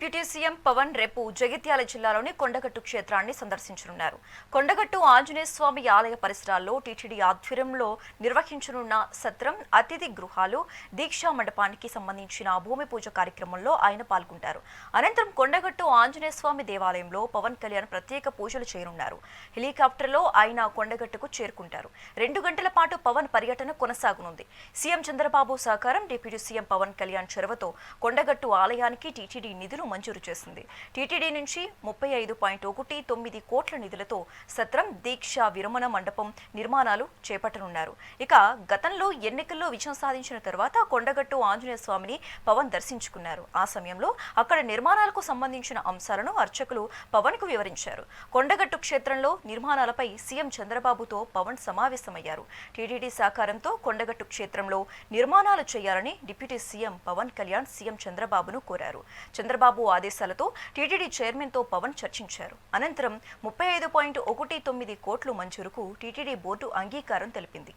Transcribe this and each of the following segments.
Deputy CM Pawan రేపు జగిత్యాల జిల్లాలోని కొండగట్టు క్షేత్రాన్ని సందర్శించనున్నారు. కొండగట్టు ఆంజనేయ స్వామి ఆలయ పరిసరాల్లో టీటీడీ ఆధ్వర్యంలో నిర్వహించనున్న సత్రం, అతిథి గృహాలు, దీక్షా మండపానికి సంబంధించిన భూమి పూజ కార్యక్రమంలో ఆయన పాల్గొంటారు. అనంతరం కొండగట్టు ఆంజనేయ స్వామి దేవాలయంలో పవన్ కళ్యాణ్ ప్రత్యేక పూజలు చేయనున్నారు. హెలికాప్టర్లో ఆయన కొండగట్టుకు చేరుకుంటారు. 2 గంటల పాటు పవన్ పర్యటన కొనసాగనుంది. సీఎం చంద్రబాబు సహకారం, డిప్యూటీ సీఎం పవన్ కళ్యాణ్ చొరవతో కొండగట్టు ఆలయానికి టీటీడీ నిధులు మంజూరు చేసింది. టీటీడీ నుంచి 35.19 కోట్ల నిధులతో సత్రం, దీక్ష విరమణ మండపం నిర్మాణాలు చేపట్టనున్నారు. ఇక గతంలో ఎన్నికల్లో విజయం సాధించిన తర్వాత కొండగట్టు ఆంజనేయ స్వామిని పవన్ దర్శించుకున్నారు. ఆ సమయంలో అక్కడ నిర్మాణాలకు సంబంధించిన అంశాలను అర్చకులు పవన్ కు వివరించారు. కొండగట్టు క్షేత్రంలో నిర్మాణాలపై సీఎం చంద్రబాబుతో పవన్ సమావేశమయ్యారు. టీటీడీ సహకారంతో కొండగట్టు క్షేత్రంలో నిర్మాణాలు చేయాలని deputy CM Pawan Kalyan CM చంద్రబాబును కోరారు. చంద్రబాబు ఆదేశాలతో టీటీడీ చైర్మన్ తో పవన్ చర్చించారు. అనంతరం 35.19 కోట్ల మంజూరుకు టీటీడీ బోర్డు అంగీకారం తెలిపింది.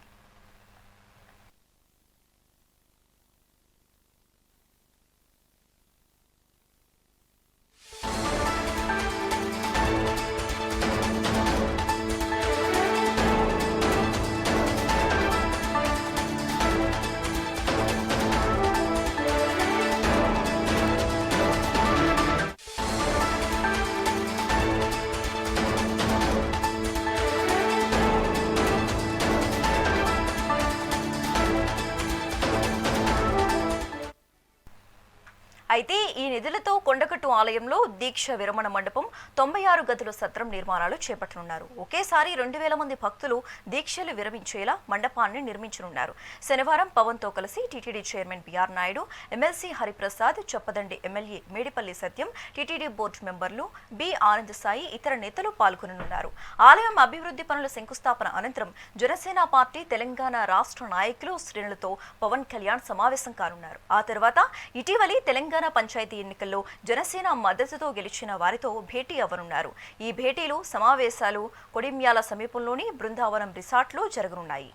అయితే ఈ నిధులతో కొండగట్టు ఆలయంలో దీక్ష విరమణ మండపం, 96 గదుల సత్రం నిర్మాణాలు చేపట్టనున్నారు. ఒకేసారి 2000 మంది భక్తులు దీక్షలు విరమించేలా మండపాన్ని నిర్మించనున్నారు. శనివారం పవన్ తో కలిసి TTD chairman BR Naidu, MLC Hariprasad, Choppadandi MLA Medipalli Satyam, TTD board మెంబర్లు బి ఆనంద్ సాయి, ఇతర నేతలు పాల్గొననున్నారు. ఆలయం అభివృద్ధి పనుల శంకుస్థాపన అనంతరం జనసేన పార్టీ తెలంగాణ రాష్ట్ర నాయకులు, శ్రేణులతో పవన్ కళ్యాణ్ సమావేశం కానున్నారు. ఆ తర్వాత ఇటీవలి తెలంగాణ పంచాయతీ ఎన్నికల్లో జనసేన మద్దతుతో గెలిచిన వారితో భేటీ అవ్వనున్నారు. ఈ భేటీలు, సమావేశాలు కొడిమ్యాల సమీపంలోని బృందావనం రిసార్ట్లో జరగనున్నాయి.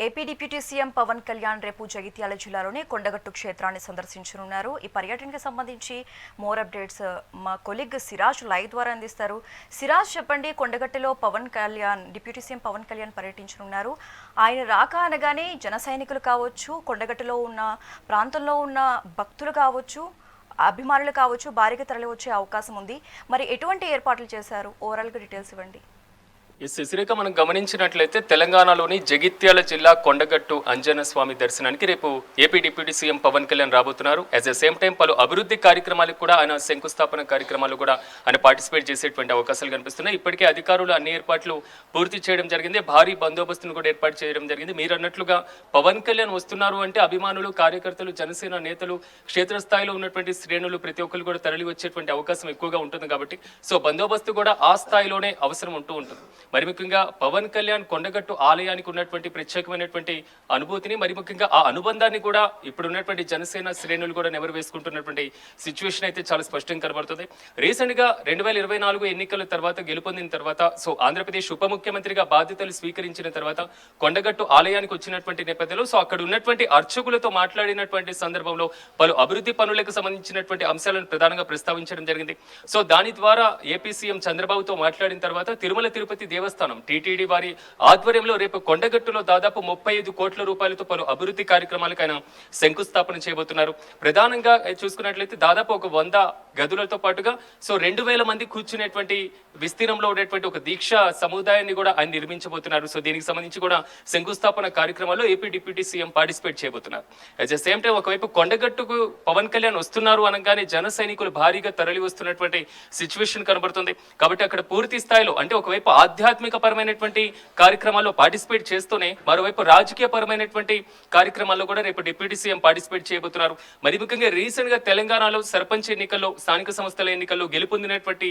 AP deputy CM Pawan Kalyan రేపు జగిత్యాల జిల్లాలోని కొండగట్టు క్షేత్రాన్ని సందర్శించనున్నారు. ఈ పర్యటనకు సంబంధించి మోర్ అప్డేట్స్ మా కొలీగ్ సిరాజ్ లైవ్ ద్వారా అందిస్తారు. సిరాజ్, చెప్పండి, కొండగట్టులో పవన్ కళ్యాణ్, డిప్యూటీ సీఎం పవన్ కళ్యాణ్ పర్యటించనున్నారు. ఆయన రాక అనగానే జన సైనికులు కావచ్చు, కొండగట్టులో ఉన్న ప్రాంతంలో ఉన్న భక్తులు కావచ్చు, అభిమానులు కావచ్చు, భారీగా తరలి వచ్చే అవకాశం ఉంది. మరి ఎటువంటి ఏర్పాట్లు చేశారు? ఓవరాల్గా డీటెయిల్స్ ఇవ్వండి. శశిరేఖ, మనం గమనించినట్లయితే తెలంగాణలోని జగిత్యాల జిల్లా కొండగట్టు అంజన స్వామి దర్శనానికి రేపు AP deputy CM Pawan Kalyan రాబోతున్నారు. అట్ ద సేమ్ టైం పలు అభివృద్ధి కార్యక్రమాలకు కూడా ఆయన శంకుస్థాపన కార్యక్రమాలు కూడా ఆయన పార్టిసిపేట్ చేసేటువంటి అవకాశాలు కనిపిస్తున్నాయి. ఇప్పటికే అధికారులు అన్ని ఏర్పాట్లు పూర్తి చేయడం జరిగింది. భారీ బందోబస్తును కూడా ఏర్పాటు చేయడం జరిగింది. మీరు అన్నట్లుగా పవన్ కళ్యాణ్ వస్తున్నారు అంటే అభిమానులు, కార్యకర్తలు, జనసేన నేతలు, క్షేత్రస్థాయిలో ఉన్నటువంటి శ్రేణులు ప్రతి ఒక్కరు కూడా తరలి వచ్చేటువంటి అవకాశం ఎక్కువగా ఉంటుంది. కాబట్టి సో బందోబస్తు కూడా ఆ స్థాయిలోనే అవసరం ఉంటూ ఉంటుంది. మరి ముఖ్యంగా పవన్ కళ్యాణ్ కొండగట్టు ఆలయానికి ఉన్నటువంటి ప్రత్యేకమైనటువంటి అనుభూతిని, మరి ముఖ్యంగా ఆ అనుబంధాన్ని కూడా ఇప్పుడు ఉన్నటువంటి జనసేన శ్రేణులు కూడా నెవరు వేసుకుంటున్నటువంటి సిచ్యువేషన్ అయితే చాలా స్పష్టంగా కనబడుతుంది. రీసెంట్ గా 2024 ఎన్నికల తర్వాత గెలుపొందిన తర్వాత సో ఆంధ్రప్రదేశ్ ఉప ముఖ్యమంత్రిగా బాధ్యతలు స్వీకరించిన తర్వాత కొండగట్టు ఆలయానికి వచ్చినటువంటి నేపథ్యంలో సో అక్కడ ఉన్నటువంటి అర్చకులతో మాట్లాడినటువంటి సందర్భంలో పలు అభివృద్ధి పనులకు సంబంధించినటువంటి అంశాలను ప్రధానంగా ప్రస్తావించడం జరిగింది. సో దాని ద్వారా ఏపీ సీఎం చంద్రబాబుతో మాట్లాడిన తర్వాత తిరుమల తిరుపతి దేవస్థానం టీటీడీ వారి ఆధ్వర్యంలో రేపు కొండగట్టులో దాదాపు 35 కోట్ల రూపాయలతో పలు అభివృద్ధి కార్యక్రమాలకు ఆయన శంకుస్థాపన చేయబోతున్నారు. ప్రధానంగా చూసుకున్నట్లయితే దాదాపు ఒక 100 గదులతో పాటుగా సో 2,000 మంది కూర్చునేటువంటి విస్తీర్ణంలో ఉండేటువంటి ఒక దీక్ష సముదాయాన్ని కూడా ఆయన నిర్మించబోతున్నారు. సో దీనికి సంబంధించి కూడా శంకుస్థాపన కార్యక్రమాల్లో ఏపీ డిప్యూటీ సీఎం పార్టిసిపేట్ చేయబోతున్నారు. అట్ ద సేమ్ టైం ఒకవైపు కొండగట్టుకు పవన్ కళ్యాణ్ వస్తున్నారు అనగానే జన సైనికులు భారీగా తరలి వస్తున్నటువంటి సిచ్యువేషన్ కనబడుతుంది. కాబట్టి అక్కడ పూర్తి స్థాయిలో అంటే ఒకవైపు ఆధ్యాత్మిక పరమైనటువంటి కార్యక్రమాల్లో పార్టిసిపేట్ చేస్తూనే మరోవైపు రాజకీయ పరమైనటువంటి కార్యక్రమాల్లో కూడా రేపు డిప్యూటీ సీఎం పార్టిసిపేట్ చేయబోతున్నారు. మరి ముఖ్యంగా రీసెంట్ గా తెలంగాణలో సర్పంచ్ ఎన్నికల్లో స్థానిక సంస్థల ఎన్నికల్లో గెలుపొందినటువంటి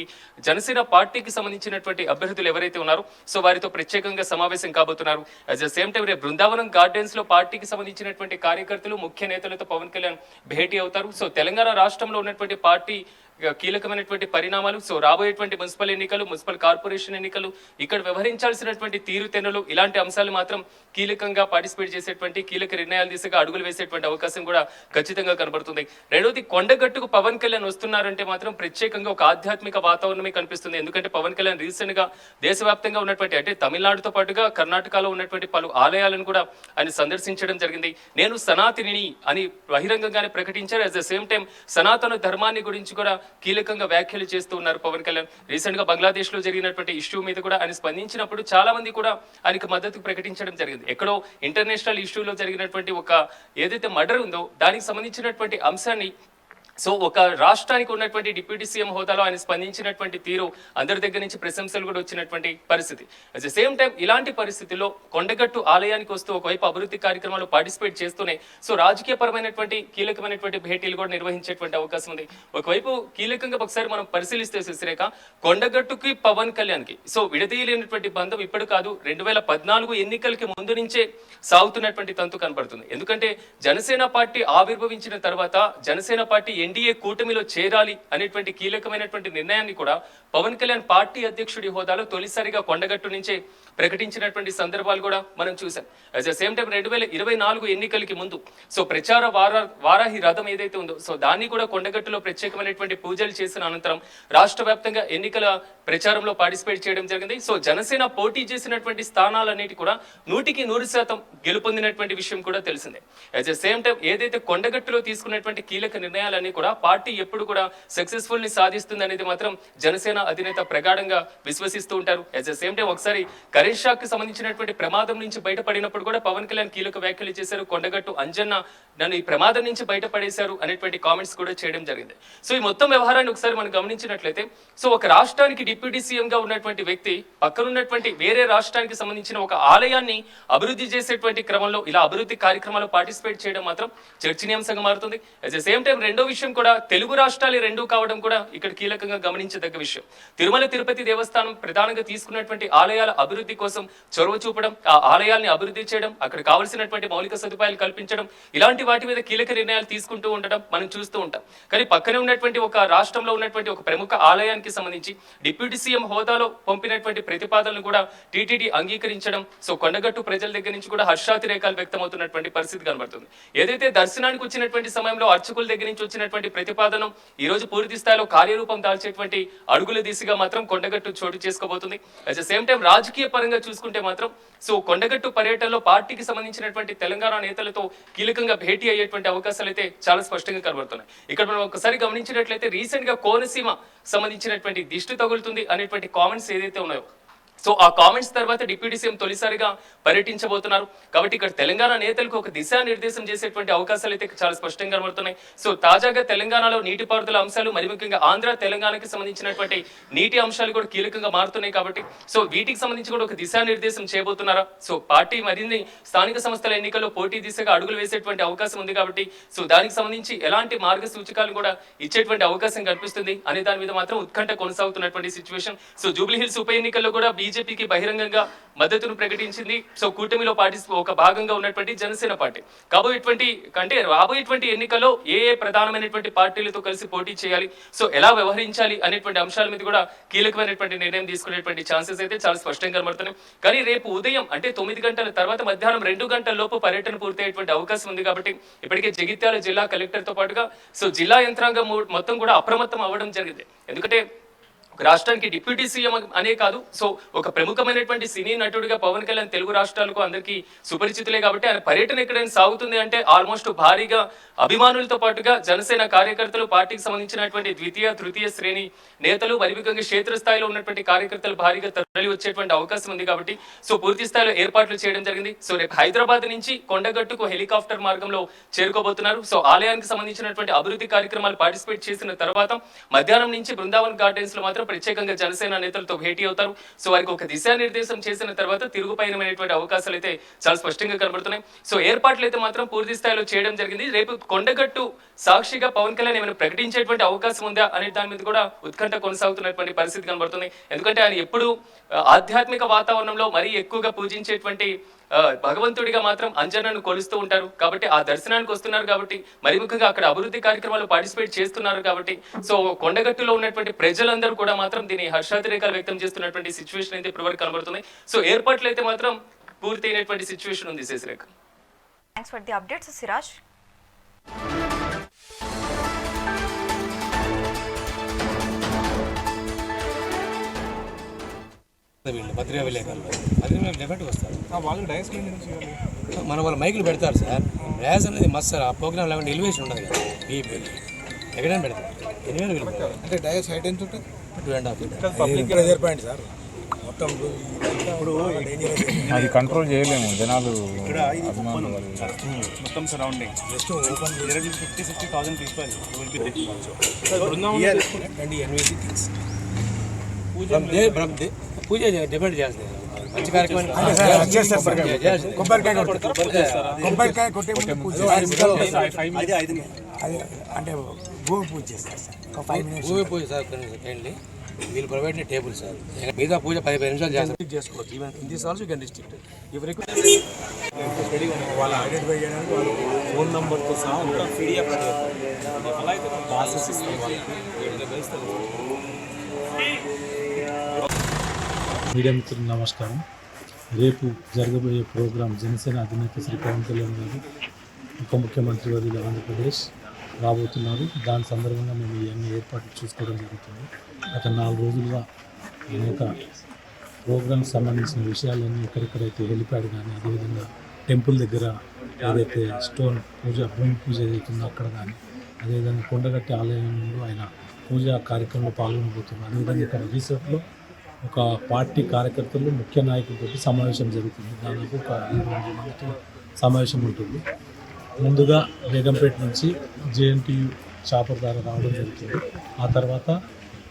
జనసేన పార్టీకి సంబంధించినటువంటి అభ్యర్థులు ఎవరైతే ఉన్నారో సో వారితో ప్రత్యేకంగా సమావేశం కాబోతున్నారు. అట్ ద సేమ్ టైం రేపు బృందావనం గార్డెన్స్ లో పార్టీకి సంబంధించినటువంటి కార్యకర్తలు ముఖ్య నేతలతో పవన్ కళ్యాణ్ భేటీ అవుతారు. సో తెలంగాణ రాష్ట్రంలో ఉన్నటువంటి పార్టీ కీలకమైనటువంటి పరిణామాలు, సో రాబోయేటువంటి మున్సిపల్ ఎన్నికలు, మున్సిపల్ కార్పొరేషన్ ఎన్నికలు, ఇక్కడ వ్యవహరించాల్సినటువంటి తీరుతెన్నులు, ఇలాంటి అంశాలు మాత్రం కీలకంగా పార్టిసిపేట్ చేసేటువంటి కీలక నిర్ణయాలు దిశగా అడుగులు వేసేటువంటి అవకాశం కూడా ఖచ్చితంగా కనబడుతుంది. రెండోది కొండగట్టుకు పవన్ కళ్యాణ్ వస్తున్నారంటే మాత్రం ప్రత్యేకంగా ఒక ఆధ్యాత్మిక వాతావరణమే కనిపిస్తుంది. ఎందుకంటే పవన్ కళ్యాణ్ రీసెంట్ గా దేశవ్యాప్తంగా ఉన్నటువంటి అంటే తమిళనాడుతో పాటుగా కర్ణాటకలో ఉన్నటువంటి పలు ఆలయాలను కూడా ఆయన సందర్శించడం జరిగింది. నేను సనాతనిని అని బహిరంగంగానే ప్రకటించారు. అట్ ద సేమ్ టైం సనాతన ధర్మాన్ని గురించి కూడా కీలకంగా వ్యాఖ్యలు చేస్తూ ఉన్నారు పవన్ కళ్యాణ్. రీసెంట్ గా బంగ్లాదేశ్ లో జరిగినటువంటి ఇష్యూ మీద కూడా ఆయన స్పందించినప్పుడు చాలా మంది కూడా ఆయనకు మద్దతు ప్రకటించడం జరిగింది. ఎక్కడో ఇంటర్నేషనల్ ఇష్యూలో జరిగినటువంటి ఒక ఏదైతే మర్డర్ ఉందో దానికి సంబంధించినటువంటి అంశాన్ని సో ఒక రాష్ట్రానికి ఉన్నటువంటి డిప్యూటీ సీఎం హోదాలో ఆయన స్పందించినటువంటి తీరు అందరి దగ్గర నుంచి ప్రశంసలు కూడా వచ్చినటువంటి పరిస్థితి. అట్ ద సేమ్ టైం ఇలాంటి పరిస్థితుల్లో కొండగట్టు ఆలయానికి వస్తూ ఒకవైపు అభివృద్ధి కార్యక్రమాలు పార్టిసిపేట్ చేస్తూనే సో రాజకీయ పరమైనటువంటి కీలకమైనటువంటి భేటీలు కూడా నిర్వహించేటువంటి అవకాశం ఉంది. ఒకవైపు కీలకంగా ఒకసారి మనం పరిశీలిస్తే శశిరేఖ, కొండగట్టుకి పవన్ కళ్యాణ్ కి సో విడదీయలేనటువంటి బంధం ఇప్పుడు కాదు 2014 ఎన్నికలకి ముందు నుంచే సాగుతున్నటువంటి తంతు కనబడుతుంది. ఎందుకంటే జనసేన పార్టీ ఆవిర్భవించిన తర్వాత జనసేన పార్టీ ఎన్డీఏ కూటమిలో చేరాలి అనేటువంటి కీలకమైనటువంటి నిర్ణయాన్ని కూడా పవన్ కళ్యాణ్ పార్టీ అధ్యక్షుడి హోదాలో తొలిసారిగా కొండగట్టు నుంచే ప్రకటించినటువంటి సందర్భాలు కూడా మనం చూసాం. అట్ ద సేమ్ టైం 2024 ఎన్నికలకి ముందు సో ప్రచార వారాహి రథం ఏదైతే ఉందో సో దాన్ని కూడా కొండగట్టులో ప్రత్యేకమైనటువంటి పూజలు చేసిన అనంతరం రాష్ట్ర వ్యాప్తంగా ఎన్నికల ప్రచారంలో పార్టిసిపేట్ చేయడం జరిగింది. సో జనసేన పోటీ చేసినటువంటి స్థానాలన్నిటి కూడా 100% గెలుపొందినటువంటి విషయం కూడా తెలిసిందే. అట్ ద సేమ్ టైం ఏదైతే కొండగట్టులో తీసుకున్నటువంటి కీలక నిర్ణయాలన్నీ కూడా పార్టీ ఎప్పుడు కూడా సక్సెస్ఫుల్ ని సాధిస్తుంది అనేది మాత్రం జనసేన అధినేత ప్రగాఢంగా విశ్వసిస్తూ ఉంటారు. అట్ ద సేమ్ టైం ఒకసారి కరెంట్ షాక్ కి సంబంధించినటువంటి ప్రమాదం నుంచి బయటపడినప్పుడు కూడా పవన్ కళ్యాణ్ కీలక వ్యాఖ్యలు చేశారు. కొండగట్టు అంజన్న నన్ను ఈ ప్రమాదం నుంచి బయటపడేశారు అనేటువంటి కామెంట్స్ కూడా చేయడం జరిగింది. సో ఈ మొత్తం వ్యవహారాన్ని ఒకసారి మనం గమనించినట్లయితే సో ఒక రాష్ట్రానికి డిప్యూటీ సీఎం గా ఉన్నటువంటి వ్యక్తి పక్కనున్నటువంటి వేరే రాష్ట్రానికి సంబంధించిన ఒక ఆలయాన్ని అభివృద్ధి చేసేటువంటి క్రమంలో ఇలా అభివృద్ధి కార్యక్రమాల్లో పార్టిసిపేట్ చేయడం మాత్రం చర్చనీయాంశంగా మారుతుంది. అట్ ద సేమ్ టైం రెండో విషయం కూడా తెలుగు రాష్ట్రాలు రెండూ కావడం కూడా ఇక్కడ కీలకంగా గమనించదగ్గ విషయం. తిరుమల తిరుపతి దేవస్థానం ప్రధానంగా తీసుకున్నటువంటి ఆలయాల అభివృద్ధి కోసం చొరవ చూపడం, ఆ ఆలయాల్ని అభివృద్ధి చేయడం, అక్కడ కావలసినటువంటి మౌలిక సదుపాయాలు కల్పించడం, ఇలాంటి వాటి మీద కీలక నిర్ణయాలు తీసుకుంటూ ఉండడం మనం చూస్తూ ఉంటాం. కానీ పక్కనే ఉన్నటువంటి ఒక రాష్ట్రంలో ఉన్నటువంటి ఒక ప్రముఖ ఆలయానికి సంబంధించి డిప్యూటీ సీఎం హోదాలో పంపినటువంటి ప్రతిపాదనలు కూడా టీటీడీ అంగీకరించడం సో కొండగట్టు ప్రజల దగ్గర నుంచి కూడా హర్షాతిరేకాలు వ్యక్తమవుతున్నటువంటి పరిస్థితి కనబడుతుంది. ఏదైతే దర్శనానికి వచ్చినటువంటి సమయంలో అర్చకుల దగ్గర నుంచి వచ్చినటువంటి ప్రతిపాదన ఈ రోజు పూర్తి స్థాయిలో కార్యరూపం దాల్చేటువంటి అడుగుల దిశగా మాత్రం కొండగట్టు చోటు చేసుకోబోతుంది. అట్ ద సేమ్ టైం రాజకీయ పరంగా చూసుకుంటే మాత్రం సో కొండగట్టు పర్యటనలో పార్టీకి సంబంధించినటువంటి తెలంగాణ నేతలతో కీలకంగా భేటీ అయ్యేటువంటి అవకాశాలు అయితే చాలా స్పష్టంగా కనబడుతున్నాయి. ఇక్కడ మనం ఒకసారి గమనించినట్లయితే రీసెంట్ గా కోనసీమ సంబంధించినటువంటి దిష్టి తగులుతుంది అనేటువంటి కామెంట్స్ ఏదైతే ఉన్నాయో సో ఆ కామెంట్స్ తర్వాత డిప్యూటీ సీఎం తొలిసారిగా పర్యటించబోతున్నారు. కాబట్టి ఇక్కడ తెలంగాణ నేతలకు ఒక దిశానిర్దేశం చేసేటువంటి అవకాశాలు అయితే చాలా స్పష్టంగా కనబడుతున్నాయి. సో తాజాగా తెలంగాణలో నీటిపారుదల అంశాలు మరి ముఖ్యంగా ఆంధ్ర తెలంగాణకి సంబంధించినటువంటి నీటి అంశాలు కూడా కీలకంగా మారుతున్నాయి. కాబట్టి సో వీటికి సంబంధించి కూడా ఒక దిశానిర్దేశం చేయబోతున్నారా, సో పార్టీ మరిన్ని స్థానిక సంస్థల ఎన్నికల్లో పోటీ దిశగా అడుగులు వేసేటువంటి అవకాశం ఉంది. కాబట్టి సో దానికి సంబంధించి ఎలాంటి మార్గసూచికాలు కూడా ఇచ్చేటువంటి అవకాశం కనిపిస్తుంది అనే దాని మీద మాత్రం ఉత్కంఠ కొనసాగుతున్నటువంటి సిచ్యువేషన్. సో జూబ్లీ హిల్స్ ఉప ఎన్నికల్లో కూడా బీజేపీకి బహిరంగంగా మద్దతును ప్రకటించింది. సో కూటమిలో ఒక భాగంగా ఉన్నటువంటి జనసేన పార్టీ రాబోయేటువంటి ఎన్నికల్లో ఏ ప్రధానమైనటువంటి పార్టీలతో కలిసి పోటీ చేయాలి, సో ఎలా వ్యవహరించాలి అనేటువంటి అంశాల మీద కూడా కీలకమైనటువంటి నిర్ణయం తీసుకునేటువంటి ఛాన్సెస్ అయితే చాలా స్పష్టంగా కనబడుతున్నాయి. కానీ రేపు ఉదయం అంటే 9 గంటల తర్వాత మధ్యాహ్నం 2 గంటల లోపు పర్యటన పూర్తయ్యేటువంటి అవకాశం ఉంది. కాబట్టి ఇప్పటికే జగిత్యాల జిల్లా కలెక్టర్ తో పాటుగా సో జిల్లా యంత్రాంగం మొత్తం కూడా అప్రమత్తం అవ్వడం జరిగింది. ఎందుకంటే ఒక రాష్ట్రానికి డిప్యూటీ సీఎం అనే కాదు, సో ఒక ప్రముఖమైనటువంటి సినీ నటుడిగా పవన్ కళ్యాణ్ తెలుగు రాష్ట్రాలకు అందరికీ సుపరిచితులే కాబట్టి ఆయన పర్యటన ఎక్కడైనా సాగుతుంది అంటే ఆల్మోస్ట్ భారీగా అభిమానులతో పాటుగా జనసేన కార్యకర్తలు, పార్టీకి సంబంధించినటువంటి ద్వితీయ తృతీయ శ్రేణి నేతలు, మరి ముఖ్యంగా క్షేత్రస్థాయిలో ఉన్నటువంటి కార్యకర్తలు భారీగా తరలి వచ్చేటువంటి అవకాశం ఉంది కాబట్టి సో పూర్తి స్థాయిలో ఏర్పాట్లు చేయడం జరిగింది. సో రేపు హైదరాబాద్ నుంచి కొండగట్టుకు హెలికాప్టర్ మార్గంలో చేరుకోబోతున్నారు. సో ఆలయానికి సంబంధించినటువంటి అభివృద్ధి కార్యక్రమాలు పార్టిసిపేట్ చేసిన తర్వాత మధ్యాహ్నం నుంచి బృందావన్ గార్డెన్స్ లో మాత్రం ప్రత్యేకంగా జనసేన నేతలతో భేటీ అవుతారు. సో వారికి ఒక దిశానిర్దేశం చేసిన తర్వాత తిరుగు పయనమైనటువంటి అవకాశాలు అయితే చాలా స్పష్టంగా కనబడుతున్నాయి. సో ఏర్పాట్లు అయితే మాత్రం పూర్తి స్థాయిలో చేయడం జరిగింది. రేపు కొండగట్టు సాక్షిగా పవన్ కళ్యాణ్ ఏమైనా ప్రకటించేటువంటి అవకాశం ఉందా అనే దాని మీద కూడా ఉత్కంఠ కొనసాగుతున్నటువంటి పరిస్థితి కనబడుతుంది. ఎందుకంటే ఆయన ఎప్పుడు ఆధ్యాత్మిక వాతావరణంలో మరీ ఎక్కువగా పూజించేటువంటి భగవంతుడిగా మాత్రం అంజనను కొలుస్తూ ఉంటారు కాబట్టి ఆ దర్శనానికి వస్తున్నారు కాబట్టి మరి ముఖ్యంగా అక్కడ అభివృద్ధి కార్యక్రమాలు పార్టిసిపేట్ చేస్తున్నారు కాబట్టి సో కొండగట్టులో ఉన్నటువంటి ప్రజలందరూ కూడా మాత్రం దీని హర్షాతిరేకాలు వ్యక్తం చేస్తున్నటువంటి సిచ్యువేషన్ అయితే ఇప్పటివరకు కనబడుతుంది. సో ఏర్పాట్లు అయితే మాత్రం పూర్తయినటువంటి సిచ్యువేషన్ ఉంది. Sasirekha, thanks for the updates Siraj. పత్రికా విలేకరులు అది మేము డెఫినెట్గా వస్తారు. వాళ్ళు డైస్ మన వాళ్ళు మైకులు పెడతారు సార్. డ్యాస్ అనేది మస్తు సార్. ఆ ప్రోగ్రామ్ లేకుండా ఎలివేషన్ ఉండదు కదా. ఎక్కడైనా పెడతారు. ఎనిమిది వీళ్ళు పెడతారు. అంటే డయాస్ హైట్ ఎంత ఉంటుంది? 2.5 feet. Public pressure point sir. మొత్తం ఇప్పుడు అది కంట్రోల్ చేయలేము. జనాలు మొత్తం surrounding just open 50,000 people will be there. Puja depend చేస్తుంది. మంచి కార్యక్రమం కొబ్బరికాయ కొట్టే పూజ అంటే భూమి పూజ చేస్తారు సార్. 5 minutes భూమి పూజ సార్. సెకండ్లీ వీళ్ళు ప్రొవైడ్ టేబుల్ సార్. మిగతా పూజ 15 నిమిషాలు చేస్తారు. చేసుకోవచ్చు. Even in this also you can district ఎవరికి వాళ్ళు ఐడెంటిఫై చేయడానికి వాళ్ళు ఫోన్ నెంబర్తో సహా అంతా పీడిఎఫ్ అలా అయితే ప్రాసెస్ ఇస్తాం వాళ్ళకి. మీడియా మిత్రులకు నమస్కారం. రేపు జరగబోయే ప్రోగ్రాం జనసేన అధినేత శ్రీ పవన్ కళ్యాణ్ గారు ఉప ముఖ్యమంత్రి వర్యులు ఆంధ్రప్రదేశ్ రాబోతున్నారు. దాని సందర్భంగా మేము ఇవన్నీ ఏర్పాట్లు చూసుకోవడం జరుగుతుంది. గత 4 రోజులుగా అనేక ప్రోగ్రామ్స్ సంబంధించిన విషయాలన్నీ ఎక్కడెక్కడైతే హెలిప్యాడ్ కానీ అదేవిధంగా టెంపుల్ దగ్గర ఏదైతే స్టోన్ పూజ భూమి పూజ ఏదైతుందో అక్కడ కానీ అదేవిధంగా కొండగట్టి ఆలయంలో ఆయన పూజా కార్యక్రమంలో పాల్గొనబోతున్నారు. అదేవిధంగా ఇక్కడ రిసార్ట్లో ఒక పార్టీ కార్యకర్తలు ముఖ్య నాయకులతో సమావేశం జరుగుతుంది. దాదాపు ఒక 7 మందితో సమావేశం ఉంటుంది. ముందుగా బేగంపేట నుంచి జేఎన్టీయూ చాపర్ ద్వారా రావడం జరుగుతుంది. ఆ తర్వాత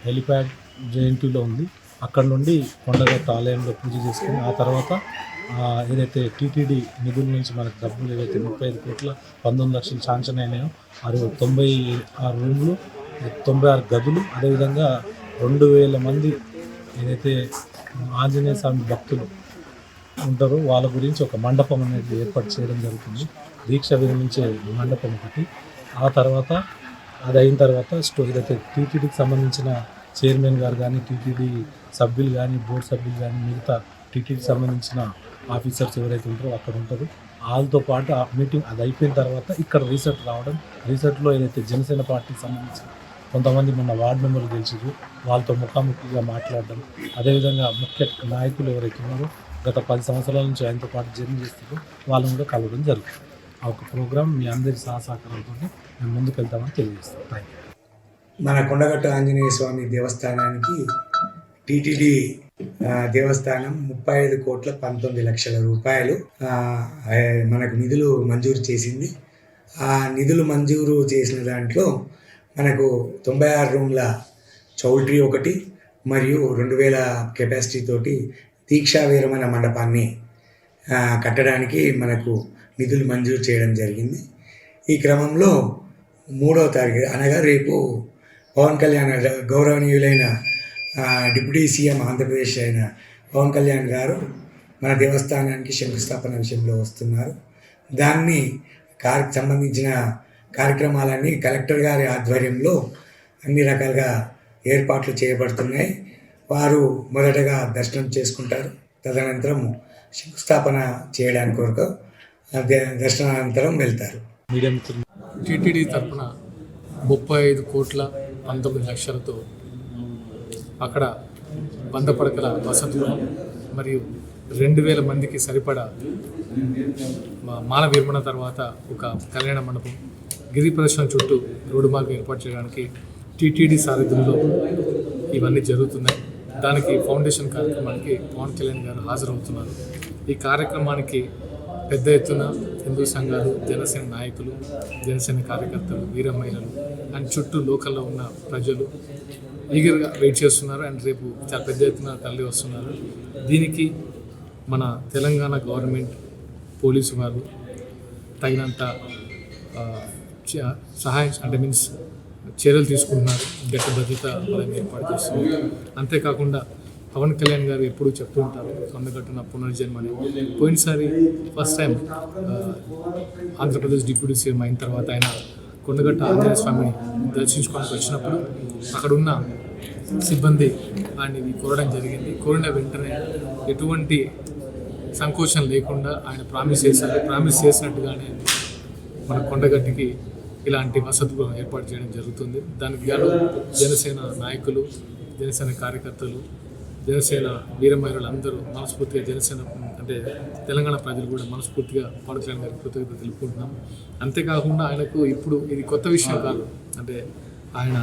హెలిప్యాడ్ జేఎన్టీయూలో ఉంది. అక్కడ నుండి కొండగట్టు ఆలయంలో పూజ చేసుకుని ఆ తర్వాత ఏదైతే టీటీడీ నిధుల నుంచి మనకు డబ్బులు ఏదైతే 35 కోట్ల 19 లక్షలు శాంక్షన్ అయినాయో 96 రూమ్లు 96 గదులు అదేవిధంగా 2,000 మంది ఏదైతే ఆంజనేయ స్వామి భక్తులు ఉంటారో వాళ్ళ గురించి ఒక మండపం అనేది ఏర్పాటు చేయడం జరుగుతుంది. దీక్ష విరమించే మండపం ఒకటి. ఆ తర్వాత అది అయిన తర్వాత ఏదైతే టీటీడీకి సంబంధించిన చైర్మన్ గారు కానీ టీటీడీ సభ్యులు కానీ బోర్డు సభ్యులు కానీ మిగతా టీటీడీకి సంబంధించిన ఆఫీసర్స్ ఎవరైతే ఉంటారో అక్కడ ఉంటారు. వాళ్ళతో పాటు ఆ మీటింగ్ అది అయిపోయిన తర్వాత ఇక్కడ రీసెర్ట్ రావడం. రీసెర్ట్లో ఏదైతే జనసేన పార్టీకి సంబంధించిన కొంతమంది మొన్న వార్డు మెంబర్లు గెలిచారు వాళ్ళతో ముఖాముఖిగా మాట్లాడడం. అదేవిధంగా ముఖ్య నాయకులు ఎవరైతే ఉన్నారో గత 10 సంవత్సరాల నుంచి ఆయనతో పాటు జర్నీ చేస్తారో వాళ్ళని కూడా కలవడం జరుగుతుంది. ఆ ఒక ప్రోగ్రామ్ మీ అందరి సహకారంతో మేము ముందుకు వెళ్తామని తెలియజేస్తాం. Thank you. మన కొండగట్టు ఆంజనేయ స్వామి దేవస్థానానికి టీటీడీ దేవస్థానం 35 కోట్ల 19 లక్షల రూపాయలు మనకు నిధులు మంజూరు చేసింది. ఆ నిధులు మంజూరు చేసిన దాంట్లో మనకు 96 రూమ్ల చౌల్ట్రీ ఒకటి మరియు 2000 కెపాసిటీ తోటి దీక్షా విరమణ మండపాన్ని కట్టడానికి మనకు నిధులు మంజూరు చేయడం జరిగింది. ఈ క్రమంలో 3వ తారీఖు అనగా రేపు పవన్ కళ్యాణ్ గౌరవనీయులైన డిప్యూటీ సీఎం ఆంధ్రప్రదేశ్ అయిన పవన్ కళ్యాణ్ గారు మన దేవస్థానానికి శంకుస్థాపన విషయంలో వస్తున్నారు. దాన్ని సంబంధించిన కార్యక్రమాలన్నీ కలెక్టర్ గారి ఆధ్వర్యంలో అన్ని రకాలుగా ఏర్పాట్లు చేయబడుతున్నాయి. వారు మొదటగా దర్శనం చేసుకుంటారు. తదనంతరం శంకుస్థాపన చేయడానికి కొరకు దర్శనానంతరం వెళ్తారు. మీడియా మిత్రులు టీటీడీ తరఫున 35 కోట్ల 19 లక్షలతో అక్కడ 100 పడకల వసతులు మరియు 2000 మందికి సరిపడా మాల విరమణ తర్వాత ఒక కళ్యాణ మండపం, గిరి ప్రదర్శన చుట్టూ రోడ్డు మార్గం ఏర్పాటు చేయడానికి టీటీడీ సారథ్యంలో ఇవన్నీ జరుగుతున్నాయి. దానికి ఫౌండేషన్ కార్యక్రమానికి పవన్ కళ్యాణ్ గారు హాజరవుతున్నారు. ఈ కార్యక్రమానికి పెద్ద ఎత్తున హిందూ సంఘాలు, జనసేన నాయకులు, జనసేన కార్యకర్తలు, వీర మహిళలు అండ్ చుట్టూ లోకల్లో ఉన్న ప్రజలు ఈగర్గా వెయిట్ చేస్తున్నారు. అండ్ రేపు చాలా పెద్ద ఎత్తున తరలి వస్తున్నారు. దీనికి మన తెలంగాణ గవర్నమెంట్, పోలీసు వారు తగినంత సహాయం అంటే మీన్స్ చర్యలు తీసుకుంటున్నారు. గట్టి భద్రత వాళ్ళని ఏర్పాటు చేస్తున్నారు. అంతేకాకుండా పవన్ కళ్యాణ్ గారు ఎప్పుడూ చెప్తూ ఉంటారు కొండగట్టున పునర్జన్మని. పోయినసారి first time Andhra Pradesh deputy CM అయిన తర్వాత ఆయన కొండగట్ట ఆంజనేయ స్వామిని దర్శించుకోవడానికి వచ్చినప్పుడు అక్కడున్న సిబ్బంది ఆయన్ని కోరడం జరిగింది. కోరిన వెంటనే ఎటువంటి సంకోచం లేకుండా ఆయన ప్రామిస్ చేశారు. ప్రామిస్ చేసినట్టుగానే మన కొండగట్టుకి ఇలాంటి వసతులు ఏర్పాటు చేయడం జరుగుతుంది. దానికి గాను జనసేన నాయకులు, జనసేన కార్యకర్తలు, జనసేన వీరమహిళలు అందరూ మనస్ఫూర్తిగా జనసేన అంటే తెలంగాణ ప్రజలు కూడా మనస్ఫూర్తిగా పవన్ కళ్యాణ్ గారికి కృతజ్ఞత తెలుపుకుంటున్నాం. అంతేకాకుండా ఆయనకు ఇప్పుడు ఇది కొత్త విషయం కాదు, అంటే ఆయన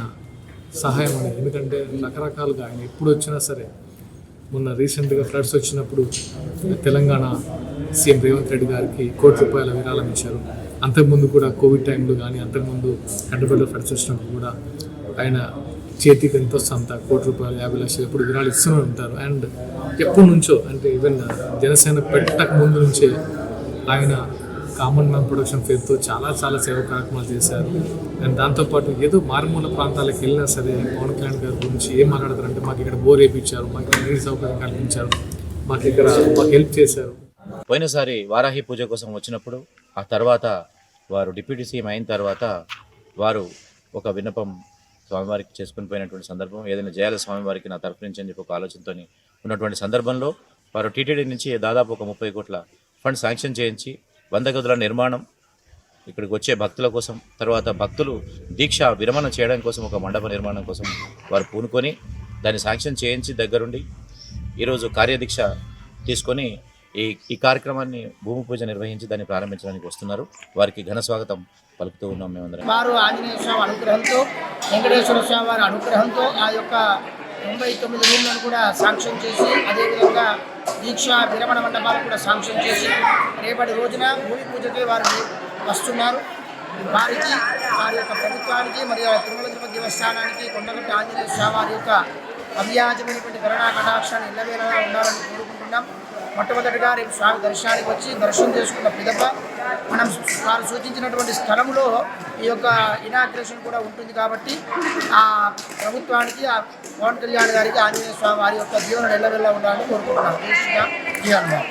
సహాయం అనేది. ఎందుకంటే రకరకాలుగా ఆయన ఎప్పుడు వచ్చినా సరే, మొన్న రీసెంట్గా ఫ్లడ్స్ వచ్చినప్పుడు తెలంగాణ సీఎం రేవంత్ రెడ్డి గారికి ₹1 విరాళం ఇచ్చారు. అంతకుముందు కూడా కోవిడ్ టైంలో కానీ, అంతకుముందు హైదరాబాద్లో ఫ్లడ్స్ వచ్చినప్పుడు కూడా ఆయన చేతికి ఎంత వస్తుందంత ₹1, 50 లక్షలు ఎప్పుడు విరాళాలు ఇస్తూనే ఉంటారు. అండ్ ఎప్పటి నుంచో అంటే ఈవెన్ జనసేన పెట్టక ముందు నుంచే ఆయన కామన్ మ్యాన్ ప్రొడక్షన్ పేరుతో చాలా సేవా కార్యక్రమాలు చేశారు. అండ్ దాంతోపాటు ఏదో మారుమూల ప్రాంతాలకు వెళ్ళినా సరే పవన్ కళ్యాణ్ గారి గురించి ఏం మాట్లాడతారంటే, మాకు ఇక్కడ బోర్ వేయించారు, మాకు ఇక్కడ నీటి సౌకర్యం కల్పించారు, మాకు హెల్ప్ చేశారు. పోయినసారి వారాహి పూజ కోసం వచ్చినప్పుడు, ఆ తర్వాత వారు డిప్యూటీ సీఎం అయిన తర్వాత వారు ఒక విన్నపం స్వామివారికి చేసుకుని పోయినటువంటి సందర్భం, ఏదైనా చేయాలి స్వామివారికి నా తరఫు నుంచి అని చెప్పి ఒక ఆలోచనతో ఉన్నటువంటి సందర్భంలో వారు టీటీడీ నుంచి దాదాపు ఒక 30 కోట్ల ఫండ్ శాంక్షన్ చేయించి 100 గదుల నిర్మాణం, ఇక్కడికి వచ్చే భక్తుల కోసం, తర్వాత భక్తులు దీక్ష విరమణ చేయడం కోసం ఒక మండప నిర్మాణం కోసం వారు పూనుకొని దాన్ని శాంక్షన్ చేయించి దగ్గరుండి ఈరోజు కార్యదీక్ష తీసుకొని ఈ కార్యక్రమాన్ని భూమి పూజ నిర్వహించి దాన్ని ప్రారంభించడానికి వస్తున్నారు. వారికి ఘన స్వాగతం పలుకుతూ ఉన్నాం మేమందరం. వారు ఆంజనేయ స్వామి అనుగ్రహంతో, వెంకటేశ్వర స్వామి వారి అనుగ్రహంతో ఆ యొక్క 99 రూమ్లను కూడా శాంక్షన్ చేసి, అదేవిధంగా దీక్ష విరమణ మండపాలు కూడా శాంక్షన్ చేసి రేపటి రోజున భూమి పూజకి వారు వస్తున్నారు. వారికి, వారి యొక్క ప్రభుత్వానికి మరియు తిరుమల తిరుపతి దేవస్థానానికి, కొండగట్టు ఆంజనేయ స్వామి వారి యొక్క అవ్యాజమైనటువంటి కరుణా కటాక్షాన్ని ఇళ్ళవేళలా ఉండాలని కోరుకుంటున్నాం. మొట్టమొదటిగా రేపు స్వామి దర్శనానికి వచ్చి దర్శనం చేసుకున్న పిదప మనం వారు సూచించినటువంటి స్థలంలో ఈ యొక్క ఇనాగ్రేషన్ కూడా ఉంటుంది. కాబట్టి ఆ ప్రభుత్వానికి, ఆ పవన్ కళ్యాణ్ గారికి, ఆంజనేయ స్వామి వారి యొక్క జీవన ఎల్లవెల్లా ఉండాలని కోరుకుంటున్నాం.